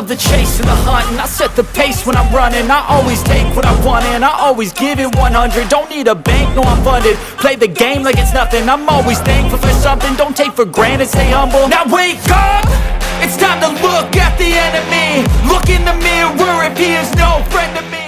love the chase and the hunt, and I set the pace when I'm running. I always take what I want and I always give it 100. Don't need a bank, no I'm funded. Play the game like it's nothing. I'm always thankful for something. Don't take for granted, stay humble. Now wake up! It's time to look at the enemy. Look in the mirror if he is no friend to me.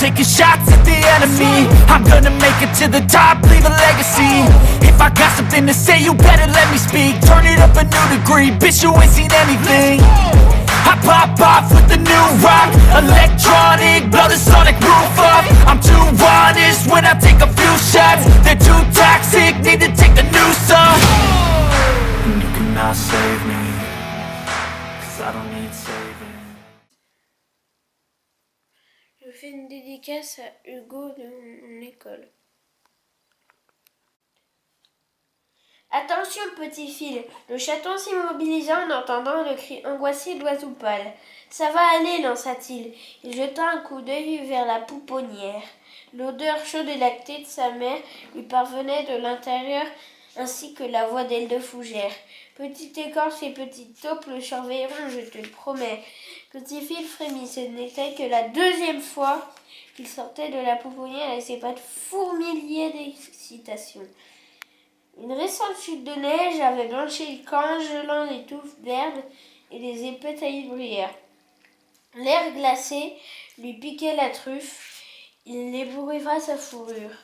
Taking shots at the enemy. I'm gonna make it to the top, leave a legacy. If I got something to say, you better let me speak. Turn it up a new degree, bitch, you ain't seen anything. I pop off with the new rock, electronic, blow the sonic roof up. I'm too honest when I take a few shots. They're too toxic, need to take the noose off. And you cannot save me, 'cause I don't need saving. Je fais une dédicace à Hugo de mon école. Attention petit fil, le chaton s'immobilisa en entendant le cri angoissé de l'oiseau pâle. Ça va aller, lança-t-il. Il jeta un coup d'œil vers la pouponnière. L'odeur chaude et lactée de sa mère lui parvenait de l'intérieur ainsi que la voix d'elle de Fougère. Petite écorce et petite taupe le surveilleront, je te le promets. Petit fil frémit, ce n'était que la deuxième fois qu'il sortait de la pouponnière et ses pattes fourmillaient d'excitation. Une récente chute de neige avait blanchi le camp, gelant les touffes d'herbe et les épais taillis bruyères. L'air glacé lui piquait la truffe, il ébouriffa sa fourrure.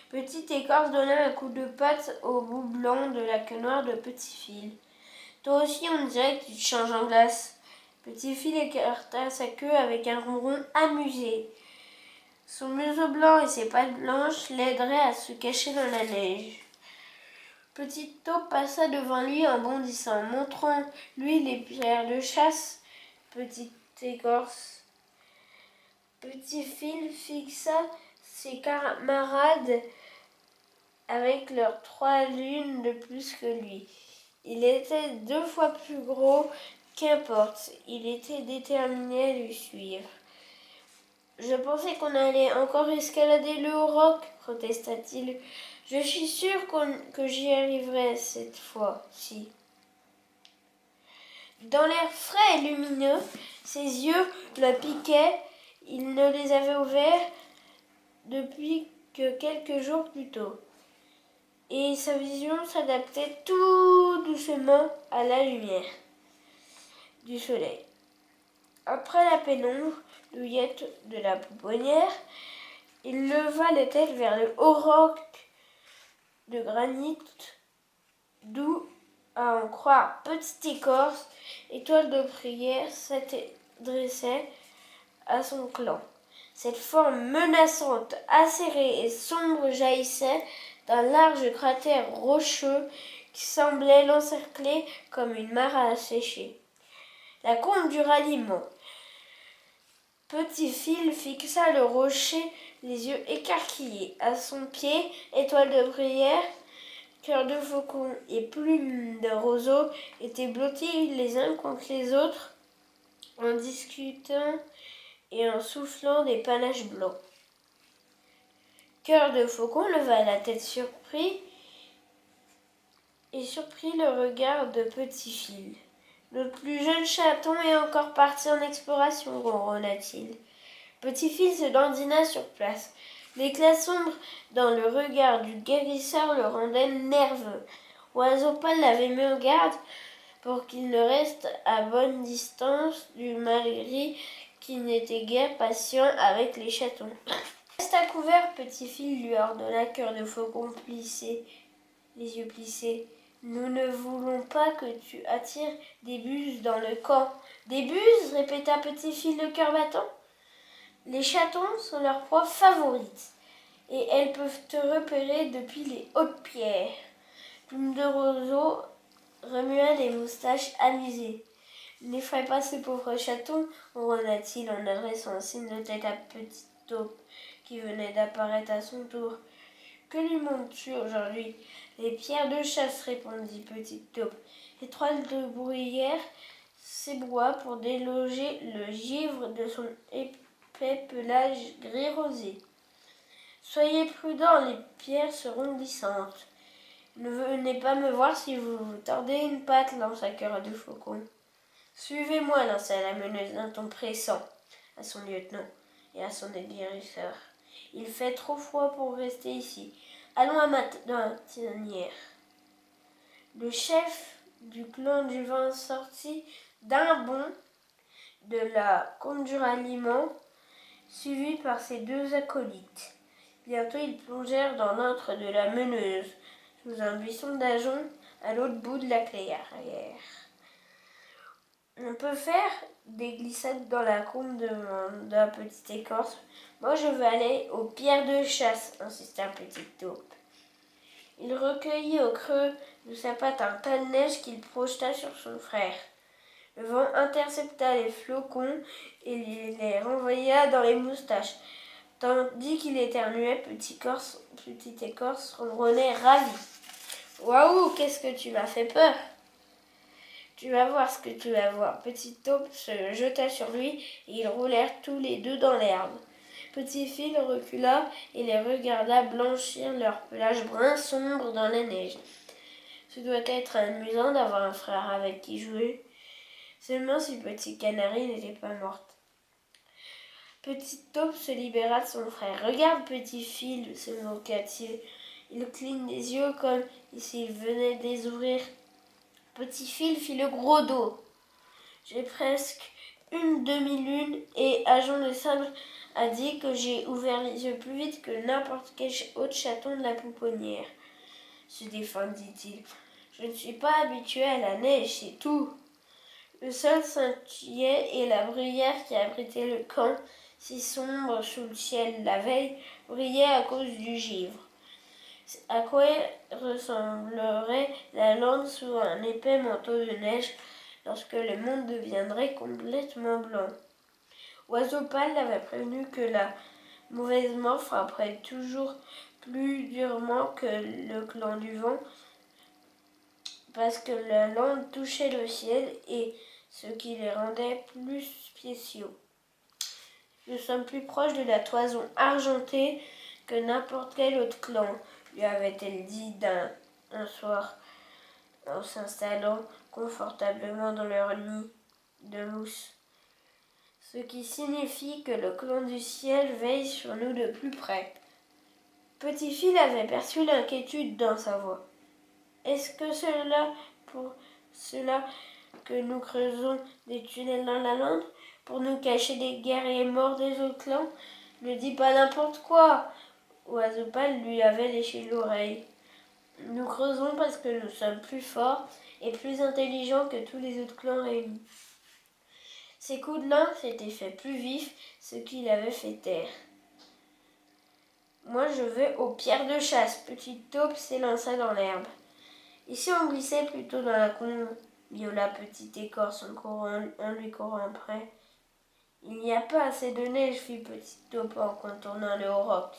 Petite écorce donna un coup de patte au bout blanc de la queue noire de Petit Fil. Toi aussi, on dirait que tu te changes en glace. Petit Fil écarta sa queue avec un ronron amusé. Son museau blanc et ses pattes blanches l'aideraient à se cacher dans la neige. Petite taupe passa devant lui en bondissant, montrant-lui les pierres de chasse. Petite écorce. Petit Fil fixa ses camarades avec leurs 3 lunes de plus que lui. Il était 2 fois plus gros, qu'importe, il était déterminé à lui suivre. Je pensais qu'on allait encore escalader le haut-roc, protesta-t-il. Je suis sûr que j'y arriverai cette fois-ci. Dans l'air frais et lumineux, ses yeux le piquaient. Il ne les avait ouverts depuis que quelques jours plus tôt. Et sa vision s'adaptait tout doucement à la lumière du soleil. Après la pénombre douillette de la pouponnière, il leva la tête vers le haut roc de granit, d'où, à en croire Petite Écorce, étoile de prière s'adressait à son clan. Cette forme menaçante, acérée et sombre jaillissait d'un large cratère rocheux qui semblait l'encercler comme une mare asséchée. La combe du ralliement. Petit Fil fixa le rocher, les yeux écarquillés. À son pied, étoile de prière, cœur de faucon et plumes de roseau étaient blottis les uns contre les autres en discutant et en soufflant des panaches blancs. Cœur de faucon leva la tête surpris et surprit le regard de Petit Fil. Notre plus jeune chaton est encore parti en exploration, ronronna-t-il. Petit Fil se dandina sur place. L'éclat sombre dans le regard du guérisseur le rendait nerveux. Oiseau Pâle l'avait mis en garde pour qu'il ne reste à bonne distance du malgris qui n'était guère patient avec les chatons. Reste à couvert, Petit Fil, lui ordonna Cœur de Faucon plissé, les yeux plissés. Nous ne voulons pas que tu attires des buses dans le camp. Des buses répéta Petit-Fil le cœur battant. Les chatons sont leur proie favorite et elles peuvent te repérer depuis les hautes pierres. Plume de roseau remua les moustaches amusées. N'effraie pas ces pauvres chatons, ronronna-t-il en adressant un signe de tête à Petite Taupe qui venait d'apparaître à son tour. Que lui montres-tu aujourd'hui? Les pierres de chasse, répondit Petite Taupe. Les toiles de bruyère s'ébroient pour déloger le givre de son épais pelage gris rosé. Soyez prudents, les pierres seront glissantes. Ne venez pas me voir si vous vous tordez une patte, lança Cœur de Faucon. Suivez-moi, lança la meneuse d'un ton pressant à son lieutenant et à son guérisseur. Il fait trop froid pour rester ici. Allons à ma tanière. Le chef du clan du vin sortit d'un bond de la côte du ralliement, suivi par ses deux acolytes. Bientôt ils plongèrent dans l'antre de la meneuse, sous un buisson d'ajonc à l'autre bout de la clairière. On peut faire des glissades dans la combe, demanda Petite Écorce. Moi je veux aller aux pierres de chasse, insista Petite Taupe. Il recueillit au creux de sa patte un tas de neige qu'il projeta sur son frère. Le vent intercepta les flocons et les renvoya dans les moustaches. Tandis qu'il éternuait, Petite Écorce ronronnait ravi. Waouh, qu'est-ce que tu m'as fait peur! Tu vas voir ce que tu vas voir. Petite Taupe se jeta sur lui et ils roulèrent tous les deux dans l'herbe. Petit-Fil recula et les regarda blanchir leur pelage brun sombre dans la neige. Ce doit être amusant d'avoir un frère avec qui jouer. Seulement si Petit Canari n'était pas morte. Petite Taupe se libéra de son frère. Regarde, Petit-Fil, se moqua-t-il. Il cligne des yeux comme s'il venait de les ouvrir. Petit-Fil fit le gros dos. J'ai presque une demi-lune et Agent de Sable a dit que j'ai ouvert les yeux plus vite que n'importe quel autre chaton de la pouponnière, se défendit-il. Je ne suis pas habitué à la neige, c'est tout. Le sol scintillait et la bruyère qui abritait le camp, si sombre sous le ciel la veille, brillait à cause du givre. À quoi ressemblerait la lande sous un épais manteau de neige lorsque le monde deviendrait complètement blanc? Oiseau Pâle l'avait prévenu que la mauvaise mort frapperait toujours plus durement que le clan du vent parce que la lande touchait le ciel et ce qui les rendait plus spéciaux. Nous sommes plus proches de la toison argentée que n'importe quel autre clan, lui avait-elle dit un soir en s'installant confortablement dans leur nid de mousse. Ce qui signifie que le clan du ciel veille sur nous de plus près. Petit-Fil avait perçu l'inquiétude dans sa voix. Est-ce que pour cela que nous creusons des tunnels dans la lande, pour nous cacher des guerriers morts des autres clans? Ne dis pas n'importe quoi. Oiseau Pâle lui avait léché l'oreille. Nous creusons parce que nous sommes plus forts et plus intelligents que tous les autres clans réunis. Ses coups de langue s'étaient fait plus vifs, ce qui l'avait fait taire. Moi je vais aux pierres de chasse. Petite Taupe s'élança dans l'herbe. Et si on glissait plutôt dans la combe, miaula Petite Écorce en lui courant après. Il n'y a pas assez de neige, fit Petite Taupe en contournant le haut roc.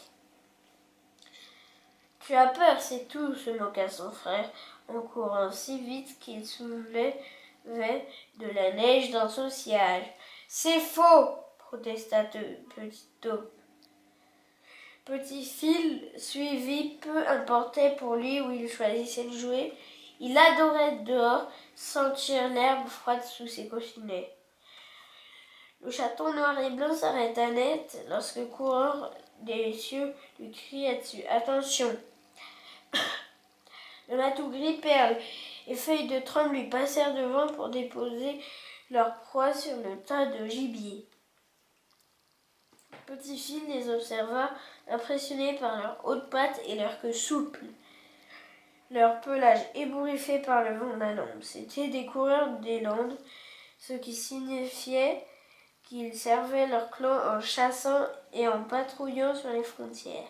Tu as peur, c'est tout, se moqua son frère, en courant si vite qu'il soulevait de la neige dans son sillage. C'est faux, protesta Petite Taupe. Petit-Fil suivit, peu importait pour lui où il choisissait de jouer. Il adorait dehors sentir l'herbe froide sous ses coussinets. Le chaton noir et blanc s'arrêta net lorsque coureur des cieux lui cria dessus. Attention! Le matou gris, perle et feuille de trempe lui passèrent devant pour déposer leur proie sur le tas de gibier. Petit-Fil les observa, impressionné par leurs hautes pattes et leur queue souple. leur pelage ébouriffé par le vent d'un lampe. C'étaient des coureurs des Landes, ce qui signifiait qu'ils servaient leur clan en chassant et en patrouillant sur les frontières.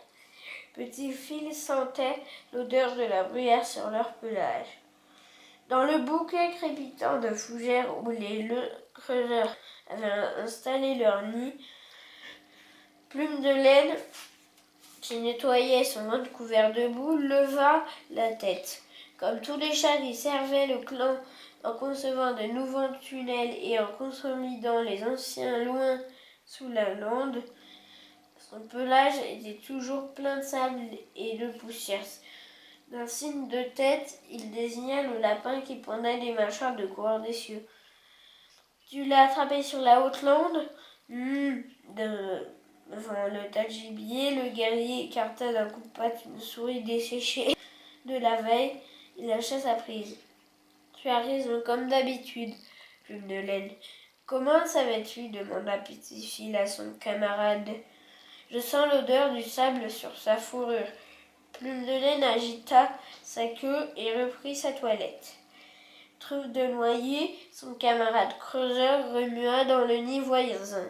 Petit Phil sentait l'odeur de la bruyère sur leur pelage. Dans le bouquet crépitant de fougères où les creuseurs avaient installé leur nid, Plume de Laine, qui nettoyait son ventre couvert de boue, leva la tête. Comme tous les chats qui servaient le clan en concevant de nouveaux tunnels et en consolidant les anciens loin sous la lande, son pelage était toujours plein de sable et de poussière. D'un signe de tête, il désigna le lapin qui pendait des mâchoires de coureur des cieux. Tu l'as attrapé sur la haute lande Devant le tas de gibier, le guerrier écarta d'un coup de patte une souris desséchée de la veille. Il lâcha sa prise. Tu as raison, comme d'habitude, Plume de Laine. Comment savais-tu demanda Petit Phil à son camarade. Je sens l'odeur du sable sur sa fourrure. Plume de Laine agita sa queue et reprit sa toilette. Truffe de noyer, son camarade creuseur remua dans le nid voisin.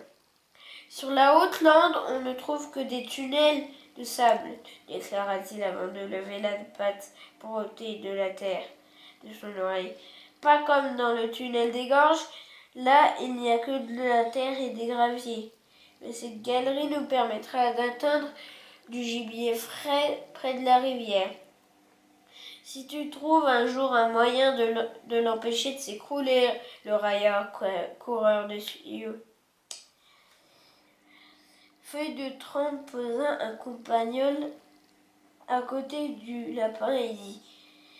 Sur la haute lande, on ne trouve que des tunnels de sable, déclara-t-il avant de lever la patte pour ôter de la terre de son oreille. Pas comme dans le tunnel des gorges, là il n'y a que de la terre et des graviers. Mais cette galerie nous permettra d'atteindre du gibier frais près de la rivière. Si tu trouves un jour un moyen de l'empêcher de s'écrouler, le railla coureur de cieux. Feuille de Trempe posa un compagnol à côté du lapin et dit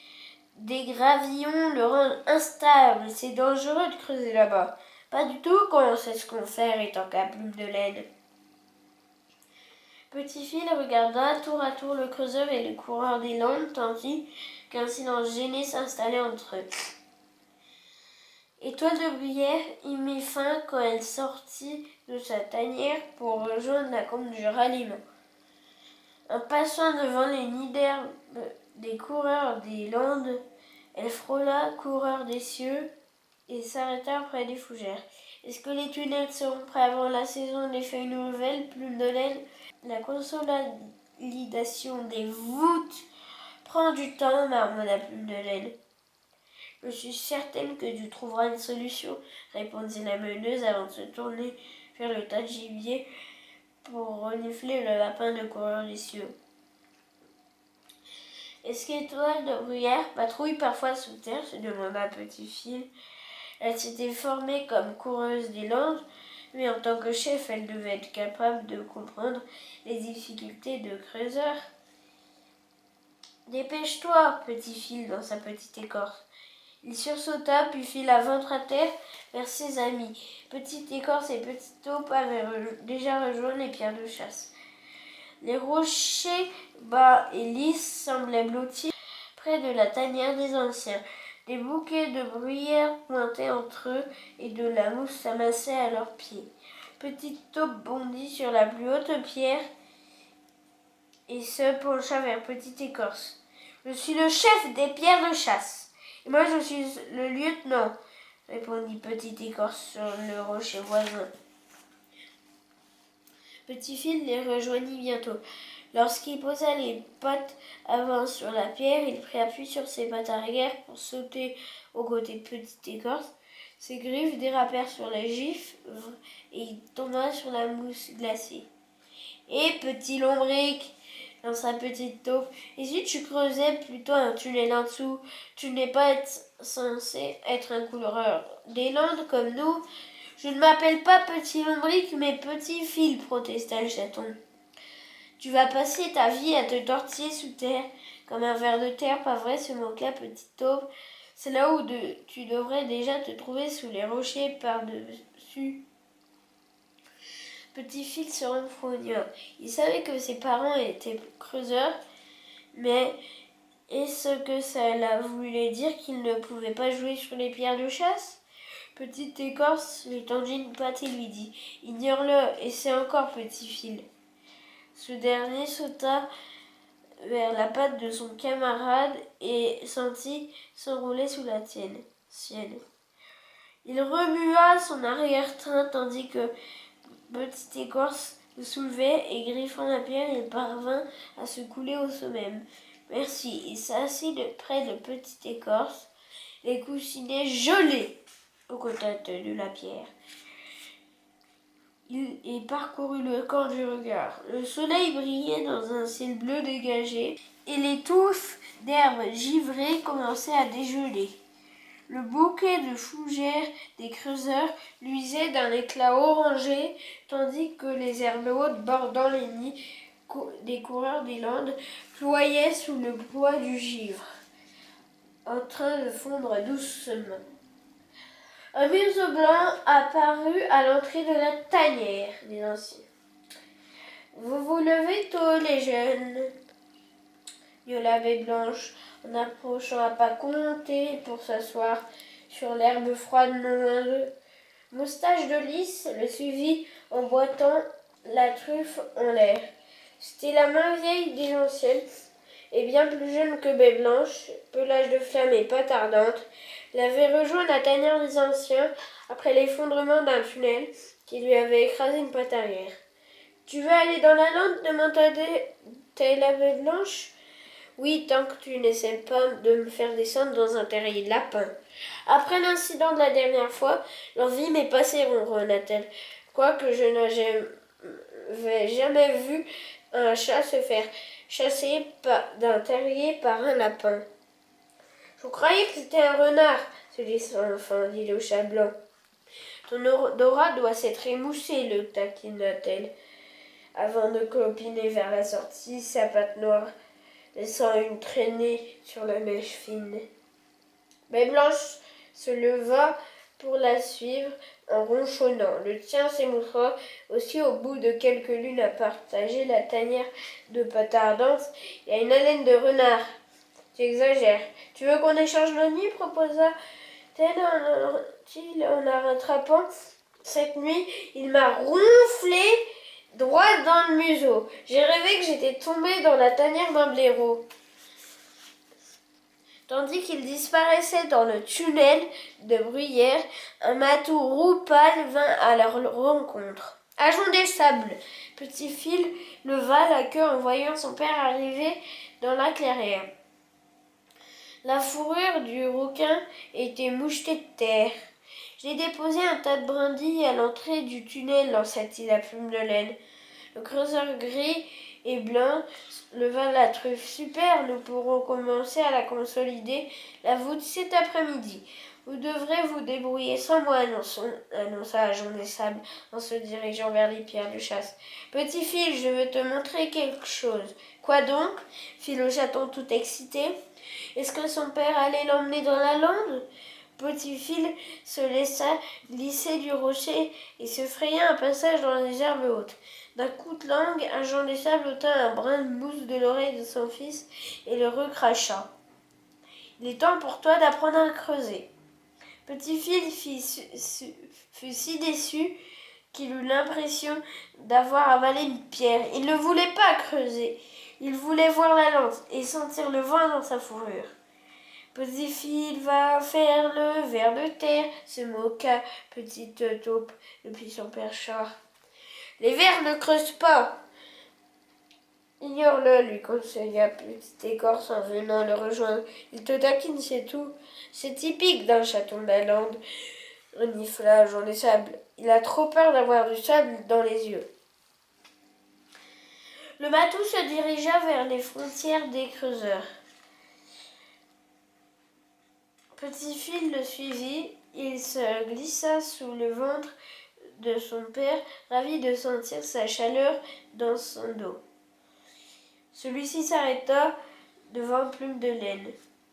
« Des gravillons le rendent instable, c'est dangereux de creuser là-bas. Pas du tout quand on sait ce qu'on fait étant qu'à Plume de Laine. » Petit Phil regarda tour à tour le creuseur et le coureur des Landes, tandis qu'un silence gêné s'installait entre eux. Étoile de Bruyère y mit fin quand elle sortit de sa tanière pour rejoindre la combe du ralliement. En passant devant les nids d'herbe des coureurs des Landes, elle frôla coureurs des cieux et s'arrêta près des fougères. Est-ce que les tunnels seront prêts avant la saison des feuilles nouvelles, Plume de Laine? La consolidation des voûtes prend du temps, marmonna Plume de Laine. Je suis certaine que tu trouveras une solution, répondit la meneuse avant de se tourner vers le tas de gibier pour renifler le lapin de coureur des cieux. Est-ce qu'Étoile de Bruyère patrouille parfois sous terre se demanda Petit Phil. Elle s'était formée comme coureuse des Landes, mais en tant que chef, elle devait être capable de comprendre les difficultés de creuseur. Dépêche-toi, Petit Phil, dans sa petite écorce. Il sursauta, puis fila ventre à terre vers ses amis. Petite écorce et Petite taupe avaient déjà rejoint les pierres de chasse. Les rochers bas et lisses semblaient blottis près de la tanière des anciens. Des bouquets de bruyère pointaient entre eux et de la mousse s'amassait à leurs pieds. Petite taupe bondit sur la plus haute pierre et se pencha vers Petite écorce. Je suis le chef des pierres de chasse. Et moi, je suis le lieutenant, répondit Petite écorce sur le rocher voisin. Petit Phil les rejoignit bientôt. Lorsqu'il posa les pattes avant sur la pierre, il prit appui sur ses pattes arrière pour sauter aux côtés de Petite écorce. Ses griffes dérapèrent sur les gifles et il tomba sur la mousse glacée. « Hé, petit lombric !» lança Petite taupe. « Et si tu creusais plutôt un tunnel en dessous? Tu n'es pas censé être un coureur des Landes comme nous. » « Je ne m'appelle pas Petit lombric, mais Petit Phil, protesta le chaton. Tu vas passer ta vie à te tortiller sous terre, comme un ver de terre, pas vrai, se moqua Petite taupe. C'est là où tu devrais déjà te trouver sous les rochers par-dessus. Petit Phil se renfrogna. Il savait que ses parents étaient creuseurs, mais est-ce que cela voulait dire qu'il ne pouvait pas jouer sur les pierres de chasse? Petite écorce lui tendit une patte et lui dit « Ignore-le, et c'est encore Petit Phil. » Ce dernier sauta vers la patte de son camarade et sentit s'enrouler sous la sienne. Il remua son arrière-train tandis que Petite Écorce se soulevait et griffant la pierre, il parvint à se couler au sommet. Merci. Il s'assit près de Petite Écorce, les coussinets gelés au contact de la pierre. Il parcourut le camp du regard. Le soleil brillait dans un ciel bleu dégagé et les touffes d'herbes givrées commençaient à dégeler. Le bouquet de fougères des creuseurs luisait d'un éclat orangé, tandis que les herbes hautes bordant les nids des coureurs des landes ployaient sous le poids du givre, en train de fondre doucement. Un museau blanc apparut à l'entrée de la tanière des anciens. Vous vous levez tôt, les jeunes, miaula Baie Blanche, en approchant à pas comptés pour s'asseoir sur l'herbe froide non loin d'eux. Moustache de Lys le suivit en boitant, la truffe en l'air. C'était la main vieille des anciennes, et bien plus jeune que Baie Blanche, pelage de flamme et patte ardente, l'avait rejoint la tanière des anciens après l'effondrement d'un tunnel qui lui avait écrasé une patte arrière. Tu veux aller dans la lande demanda-t-elle à Baie Blanche. Oui, tant que tu n'essaies pas de me faire descendre dans un terrier de lapin. Après l'incident de la dernière fois, l'envie m'est passée, ronronna-t-elle, quoique je n'avais jamais vu un chat se faire chasser d'un terrier par un lapin. Je croyais que c'était un renard, se laissant enfin, dit le chat blanc. Ton odorat doit s'être émoussé, le taquina-t-elle, avant de clopiner vers la sortie, sa patte noire, laissant une traînée sur la mèche fine. Baie Blanche se leva pour la suivre en ronchonnant. Le tien s'émoussa aussi au bout de quelques lunes à partager la tanière de pâte ardente et à une haleine de renard. Tu exagères. Tu veux qu'on échange nos nuits, proposa-t-elle en la rattrapant. Cette nuit, il m'a ronflé droit dans le museau. J'ai rêvé que j'étais tombée dans la tanière d'un blaireau. Tandis qu'il disparaissait dans le tunnel de bruyère, un matou roux pâle vint à leur rencontre. Ajon des sables. Petit Fil leva la queue en voyant son père arriver dans la clairière. La fourrure du rouquin était mouchetée de terre. J'ai déposé un tas de brindilles à l'entrée du tunnel, lança-t-il à plume de laine. Le creuseur gris et blanc leva la truffe. Super, nous pourrons commencer à la consolider, la voûte cet après-midi. Vous devrez vous débrouiller sans moi, annonça Ajon des Sables en se dirigeant vers les pierres de chasse. Petit Fil, je veux te montrer quelque chose. Quoi donc? Fit le chaton tout excité. Est-ce que son père allait l'emmener dans la lande? Petit Fil se laissa glisser du rocher et se fraya un passage dans les herbes hautes. D'un coup de langue, Ajon des Sables ôta un brin de mousse de l'oreille de son fils et le recracha. Il est temps pour toi d'apprendre à creuser. Petit Fil fut si déçu qu'il eut l'impression d'avoir avalé une pierre. Il ne voulait pas creuser. Il voulait voir la lande et sentir le vent dans sa fourrure. Petit Fil va faire le ver de terre, se moqua Petite Taupe depuis son perchoir. Les vers ne creusent pas. Ignore-le, lui conseilla Petite Écorce en venant le rejoindre. Il te taquine, c'est tout. C'est typique d'un chaton de la lande, renifla Ajon des Sables. Il a trop peur d'avoir du sable dans les yeux. Le matou se dirigea vers les frontières des creuseurs. Petit Fil le suivit. Il se glissa sous le ventre de son père, ravi de sentir sa chaleur dans son dos. Celui-ci s'arrêta devant Plume de Laine.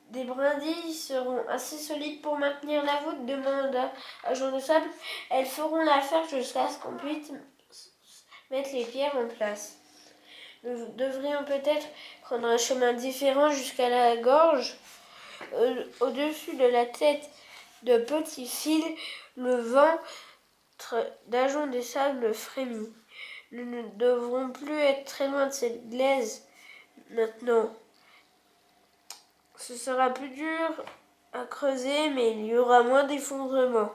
Des brindilles seront assez solides pour maintenir la voûte, demanda Ajon des Sables. Elles feront l'affaire jusqu'à ce qu'on puisse mettre les pierres en place. Nous devrions peut-être prendre un chemin différent jusqu'à la gorge. Au-dessus de la tête de Petit Fil, le ventre d'Ajon des Sables frémit. Nous ne devrons plus être très loin de cette glaise. maintenant. Ce sera plus dur à creuser, mais il y aura moins d'effondrement.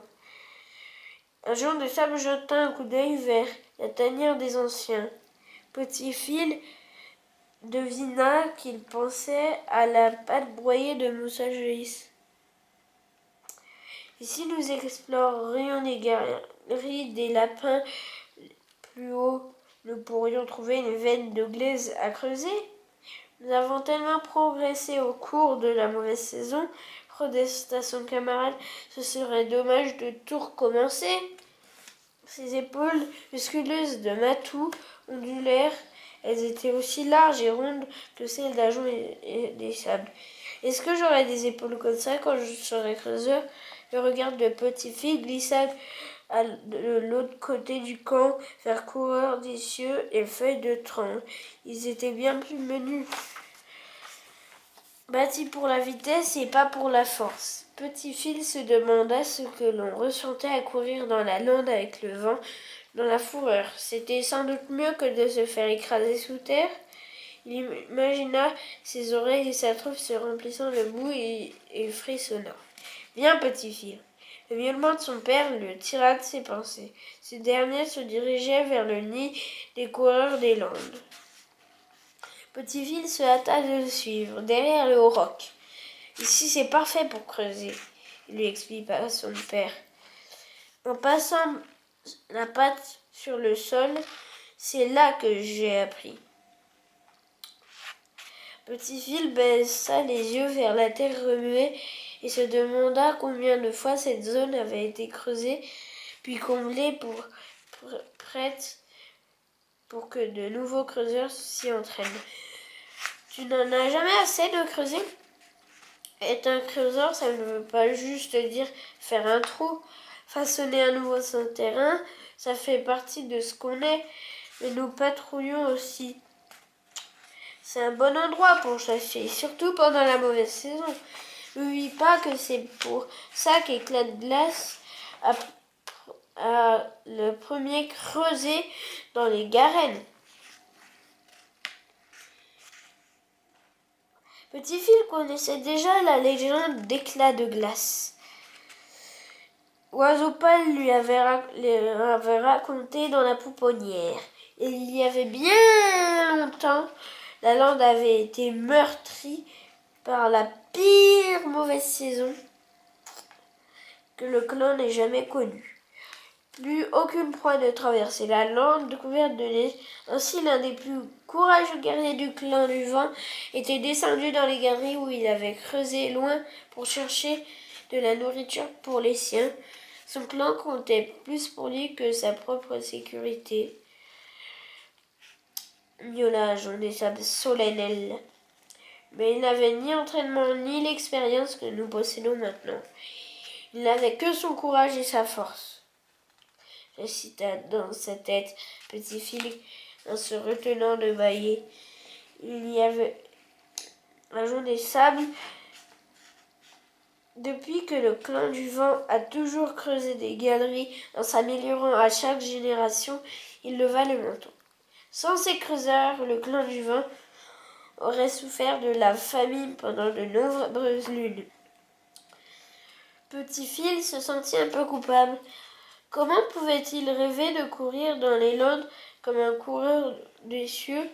Un jour de sable jeta un coup d'œil vers la tanière des anciens. Petit Phil devina qu'il pensait à la pâte broyée de Moussa Joyce. Et si nous explorions les galeries des lapins plus haut, nous pourrions trouver une veine de glaise à creuser. Nous avons tellement progressé au cours de la mauvaise saison, protesta son camarade, ce serait dommage de tout recommencer. Ses épaules musculeuses de matou ondulèrent. Elles étaient aussi larges et rondes que celles d'Ajon et des sables. Est-ce que j'aurai des épaules comme ça quand je serai creuseur? Le regard de Petit Phil glissa de l'autre côté du camp vers Coureur des cieux et Feuille de Tronc. Ils étaient bien plus menus, bâtis pour la vitesse et pas pour la force. Petit Phil se demanda ce que l'on ressentait à courir dans la lande avec le vent dans la fourrure. C'était sans doute mieux que de se faire écraser sous terre. Il imagina ses oreilles et sa truffe se remplissant de boue et frissonnant. « Viens, Petit Phil !» Le miaulement de son père le tira de ses pensées. Ce dernier se dirigeait vers le nid des coureurs des landes. Petit Phil se hâta de le suivre, derrière le haut roc. « Ici, c'est parfait pour creuser, » lui expliqua son père. En passant la patte sur le sol, c'est là que j'ai appris. Petit Phil baissa les yeux vers la terre remuée et se demanda combien de fois cette zone avait été creusée, puis comblée prête pour que de nouveaux creuseurs s'y entraînent. Tu n'en as jamais assez de creuser? Être un creuseur, ça ne veut pas juste dire faire un trou, façonner un nouveau terrain, ça fait partie de ce qu'on est, mais nous patrouillons aussi. C'est un bon endroit pour chasser, surtout pendant la mauvaise saison. N'oublie pas que c'est pour ça qu'Éclat de glace a le premier creusé dans les Garennes. Petit Phil connaissait déjà la légende d'Éclat de glace. Oiseau Pâle lui avait raconté dans la pouponnière. Il y avait bien longtemps, la lande avait été meurtrie par la pire mauvaise saison que le clan n'ait jamais connue. Plus aucune proie ne traversait la lande couverte de neige. Ainsi, l'un des plus courageux guerriers du clan du vent était descendu dans les galeries où il avait creusé loin pour chercher de la nourriture pour les siens. Son clan comptait plus pour lui que sa propre sécurité. Miaula Ajon des sables solennels. Mais il n'avait ni entraînement ni l'expérience que nous possédons maintenant. Il n'avait que son courage et sa force, récita dans sa tête Petit Phil en se retenant de bâiller. Il y avait Ajon des sables. Depuis que le clan du vent a toujours creusé des galeries en s'améliorant à chaque génération, il leva le menton. Sans ces creuseurs, le clan du vent aurait souffert de la famine pendant de nombreuses lunes. Petit Phil se sentit un peu coupable. Comment pouvait-il rêver de courir dans les landes comme un coureur des cieux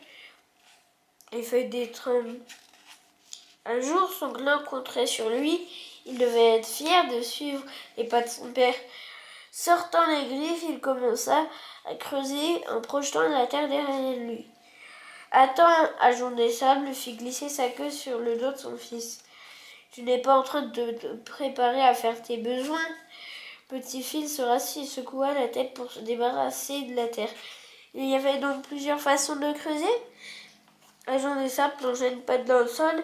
et feuilles d'étreinte? Un jour, son clan compterait sur lui. Il devait être fier de suivre les pas de son père. Sortant les griffes, il commença à creuser en projetant la terre derrière lui. Attends, Ajon des sables fit glisser sa queue sur le dos de son fils. Tu n'es pas en train de te préparer à faire tes besoins? Petit Phil se rassit et secoua la tête pour se débarrasser de la terre. Il y avait donc plusieurs façons de creuser. Ajon des sables plongea une patte dans le sol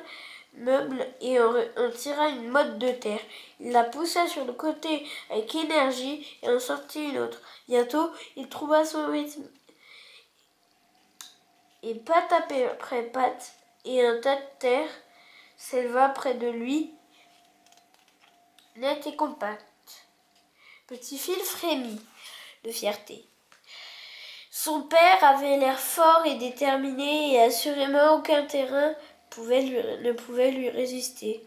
meuble et en tira une motte de terre. Il la poussa sur le côté avec énergie et en sortit une autre. Bientôt, il trouva son rythme. Et patte après patte, et un tas de terre s'éleva près de lui, net et compact. Petit Phil frémit de fierté. Son père avait l'air fort et déterminé et assurément aucun terrain ne pouvait lui résister.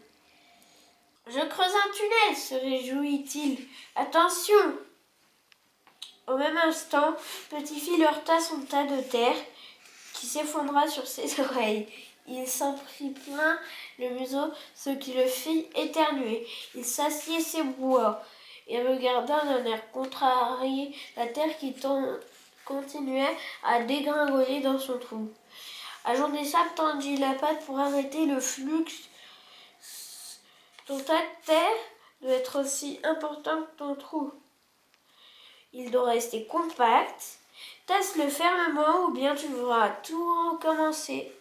« Je creuse un tunnel !» se réjouit-il. « Attention !» Au même instant, Petit-Fil heurta son tas de terre qui s'effondra sur ses oreilles. Il s'en prit plein le museau, ce qui le fit éternuer. Il s'assied ses brouhahs et regarda d'un air contrarié la terre qui continuait à dégringoler dans son trou. Agent des Sables tendit la patte pour arrêter le flux. Ton tas de terre doit être aussi important que ton trou. Il doit rester compact. Tasse-le fermement ou bien tu devras tout recommencer.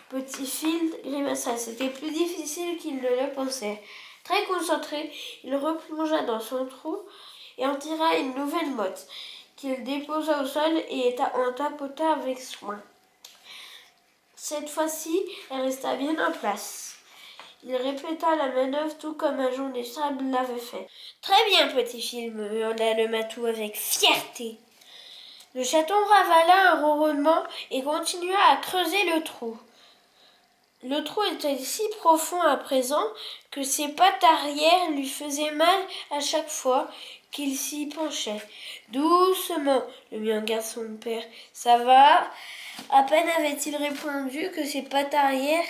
Petit-Fil grimaça. C'était plus difficile qu'il ne le pensait. Très concentré, il replongea dans son trou et en tira une nouvelle motte qu'il déposa au sol et en tapota avec soin. Cette fois-ci, elle resta bien en place. Il répéta la manœuvre tout comme Agent des Sables l'avait fait. « Très bien, Petit-Fil, murmura le matou avec fierté. » Le chaton ravala un ronronnement et continua à creuser le trou. Le trou était si profond à présent que ses pattes arrière lui faisaient mal à chaque fois qu'il s'y penchait. « Doucement !» le mit en garde son père. « Ça va ?» À peine avait-il répondu que ses pattes arrière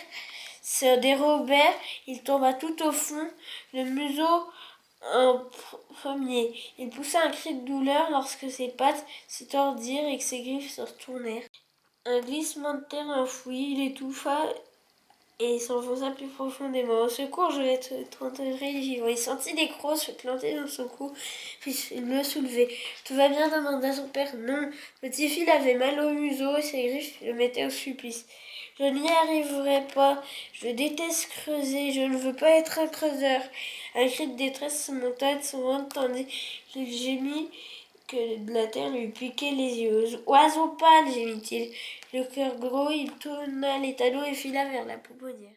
se dérobèrent. Il tomba tout au fond, le museau en premier. Il poussa un cri de douleur lorsque ses pattes se tordirent et que ses griffes se retournèrent. Un glissement de terre enfoui, il étouffa et s'enfonça plus profondément. « Au secours, je vais être enterré vivant. » Il sentit des crocs se planter dans son cou, puis il le soulevait. « Tout va bien ?» demanda son père. « Non. » Petit-Fil avait mal au museau et ses griffes le mettaient au supplice. « Je n'y arriverai pas. Je déteste creuser. Je ne veux pas être un creuseur. » Un cri de détresse monta de son ventre tandis qu'il gémit que de la terre lui piquait les yeux. « Oiseau pâle !» gémit-il. Le cœur gros, il tourna les talons et fila vers la pouponnière.